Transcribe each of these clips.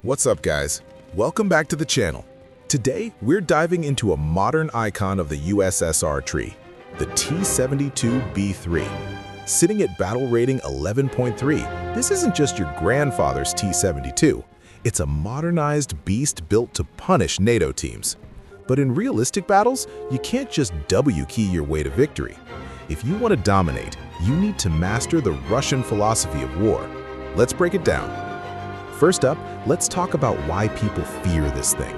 What's up, guys? Welcome back to the channel. Today, we're diving into a modern icon of the USSR tree, the T-72B3. Sitting at battle rating 11.3, this isn't just your grandfather's T-72. It's a modernized beast built to punish NATO teams. But in realistic battles, you can't just W-key your way to victory. If you want to dominate, you need to master the Russian philosophy of war. Let's break it down. First up, let's talk about why people fear this thing.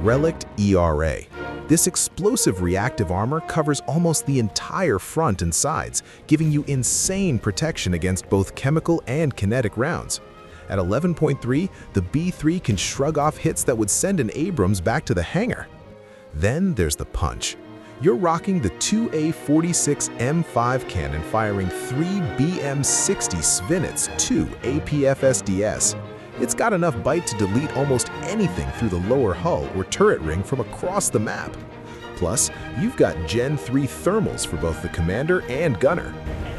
Relikt ERA. This explosive reactive armor covers almost the entire front and sides, giving you insane protection against both chemical and kinetic rounds. At 11.3, the B3 can shrug off hits that would send an Abrams back to the hangar. Then there's the punch. You're rocking the 2A46 M5 cannon firing 3 BM60 Svinets 2 APFSDS. It's got enough bite to delete almost anything through the lower hull or turret ring from across the map. Plus, you've got Gen 3 thermals for both the commander and gunner.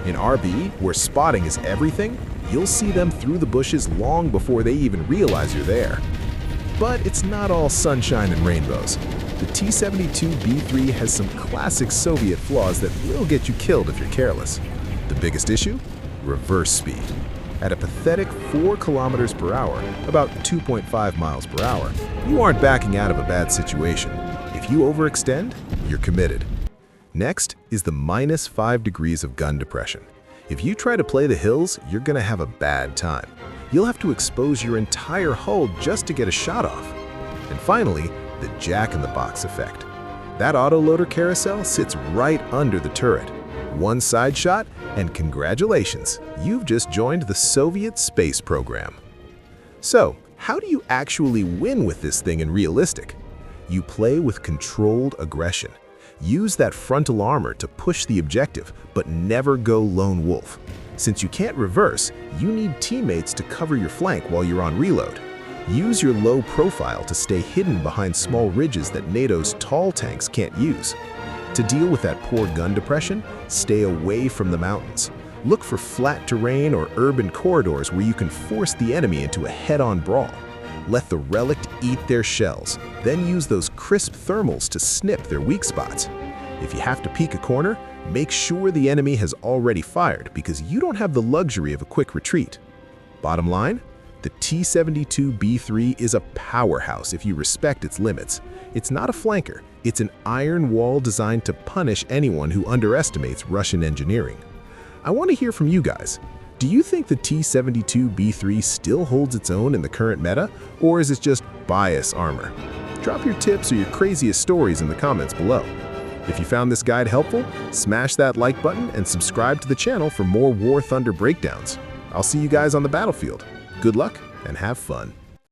In RB, where spotting is everything, you'll see them through the bushes long before they even realize you're there. But it's not all sunshine and rainbows. The T-72B3 has some classic Soviet flaws that will get you killed if you're careless. The biggest issue? Reverse speed. At a pathetic 4 kilometers per hour, about 2.5 miles per hour, you aren't backing out of a bad situation. If you overextend, you're committed. Next is the -5 degrees of gun depression. If you try to play the hills, you're gonna have a bad time. You'll have to expose your entire hull just to get a shot off. And finally, the jack-in-the-box effect. That autoloader carousel sits right under the turret. One side shot, and congratulations, you've just joined the Soviet space program. So, how do you actually win with this thing in realistic? You play with controlled aggression. Use that frontal armor to push the objective, but never go lone wolf. Since you can't reverse, you need teammates to cover your flank while you're on reload. Use your low profile to stay hidden behind small ridges that NATO's tall tanks can't use. To deal with that poor gun depression, stay away from the mountains. Look for flat terrain or urban corridors where you can force the enemy into a head-on brawl. Let the Relikt eat their shells, then use those crisp thermals to snip their weak spots. If you have to peek a corner, make sure the enemy has already fired because you don't have the luxury of a quick retreat. Bottom line, the T-72B3 is a powerhouse if you respect its limits. It's not a flanker, it's an iron wall designed to punish anyone who underestimates Russian engineering. I want to hear from you guys. Do you think the T-72B3 still holds its own in the current meta, or is it just bias armor? Drop your tips or your craziest stories in the comments below. If you found this guide helpful, smash that like button and subscribe to the channel for more War Thunder breakdowns. I'll see you guys on the battlefield. Good luck and have fun.